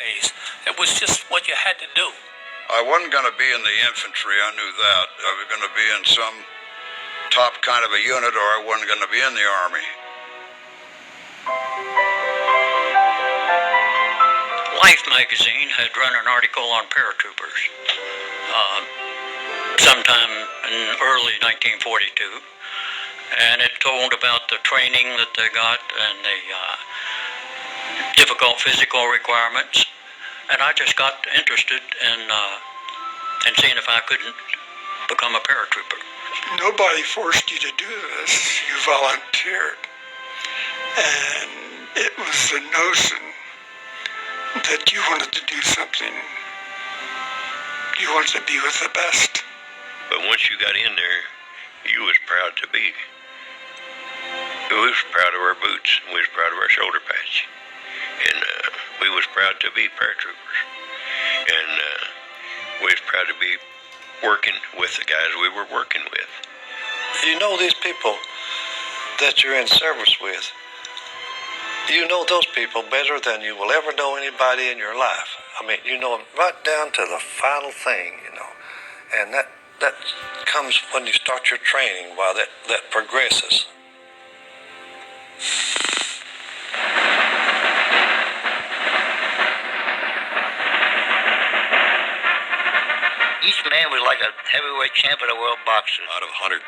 days. It was just what you had to do. I wasn't going to be in the infantry, I knew that. I was going to be in some top kind of a unit, or I wasn't going to be in the Army. Life magazine had run an article on paratroopers sometime in early 1942, and it told about the training that they got and the difficult physical requirements, and I just got interested in seeing if I couldn't become a paratrooper. Nobody forced you to do this. You volunteered. And it was the notion that you wanted to do something. You wanted to be with the best. But once you got in there, you was proud to be. We was proud of our boots, and we was proud of our shoulder patch. And we was proud to be paratroopers. And we was proud to be working with the guys we were working with. You know these people that you're in service with. You know those people better than you will ever know anybody in your life. I mean, you know them right down to the final thing, you know. And that comes when you start your training, while that progresses. Each man was like a heavyweight champion of world boxing. Out of 100%,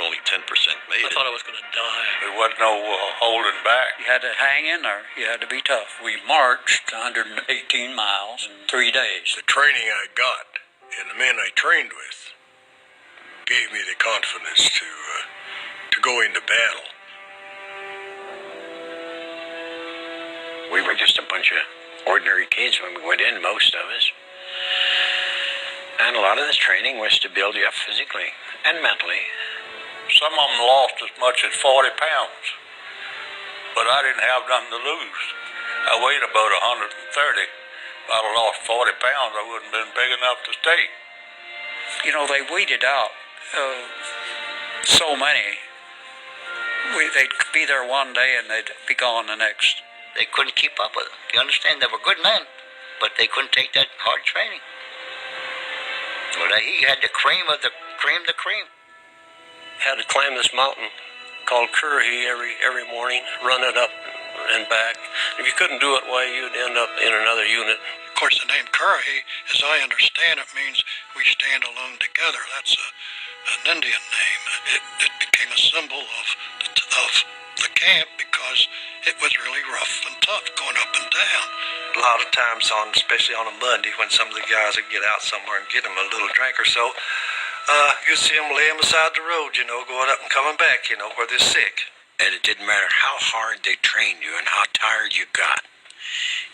only 10% made I it. thought I was going to die. There wasn't no holding back. You had to hang in there. You had to be tough. We marched 118 miles in 3 days. The training I got and the men I trained with gave me the confidence to go into battle. We were just a bunch of ordinary kids when we went in, most of us. And a lot of this training was to build you up physically and mentally. Some of them lost as much as 40 pounds. But I didn't have nothing to lose. I weighed about 130. If I'd have lost 40 pounds, I wouldn't have been big enough to stay. You know, they weeded out so many. They'd be there one day and they'd be gone the next. They couldn't keep up with them. You understand? They were good men, but they couldn't take that hard training. Well, he had the cream of the cream. Had to climb this mountain called Currahee every morning, run it up and back. If you couldn't do it, why, you'd end up in another unit. Of course, the name Currahee, as I understand it, means we stand alone together. That's an Indian name. It became a symbol of the camp because it was really rough and tough going up and down. A lot of times, especially on a Monday, when some of the guys would get out somewhere and get them a little drink or so, you'd see them laying beside the road, going up and coming back, where they're sick. And it didn't matter how hard they trained you and how tired you got,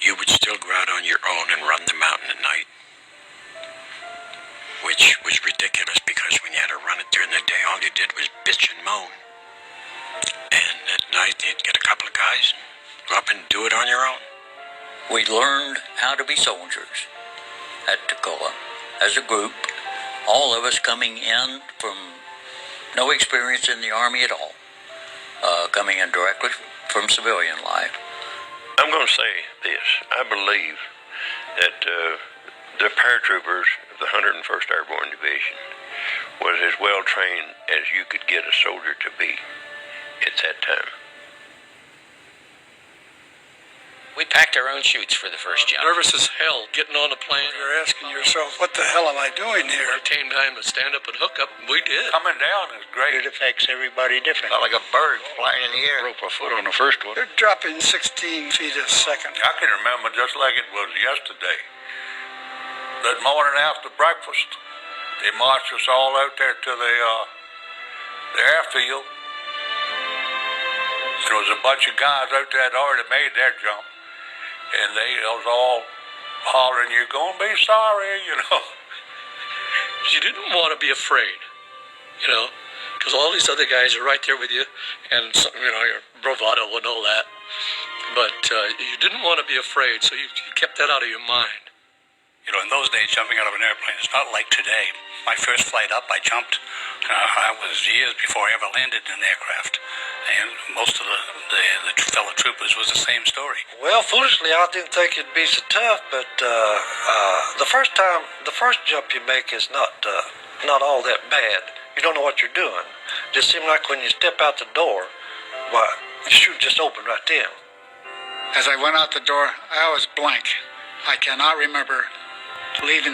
you would still go out on your own and run the mountain at night. Which was ridiculous, because when you had to run it during the day, all you did was bitch and moan. And at night, you'd get a couple of guys and go up and do it on your own. We learned how to be soldiers at Toccoa as a group, all of us coming in from no experience in the Army at all, coming in directly from civilian life. I'm going to say this. I believe that the paratroopers of the 101st Airborne Division was as well trained as you could get a soldier to be at that time. We packed our own chutes for the first jump. Nervous as hell getting on the plane. You're asking yourself, what the hell am I doing here? It came time to stand up and hook up, and we did. Coming down is great. It affects everybody different. Felt like a bird flying in the air. Broke my foot on the first one. They're dropping 16 feet a second. I can remember just like it was yesterday. That morning after breakfast, they marched us all out there to the airfield. There was a bunch of guys out there that already made their jump. And they was all hollering, "You're going to be sorry," You didn't want to be afraid, because all these other guys are right there with you, and your bravado and all that. But you didn't want to be afraid, so you kept that out of your mind. In those days, jumping out of an airplane is not like today. My first flight up, I jumped. I was years before I ever landed in an aircraft. And most of the fellow troopers was the same story. Well, foolishly, I didn't think it'd be so tough, but the first jump you make is not all that bad. You don't know what you're doing. Just seems like when you step out the door, why, the chute just opened right then. As I went out the door, I was blank. I cannot remember leaving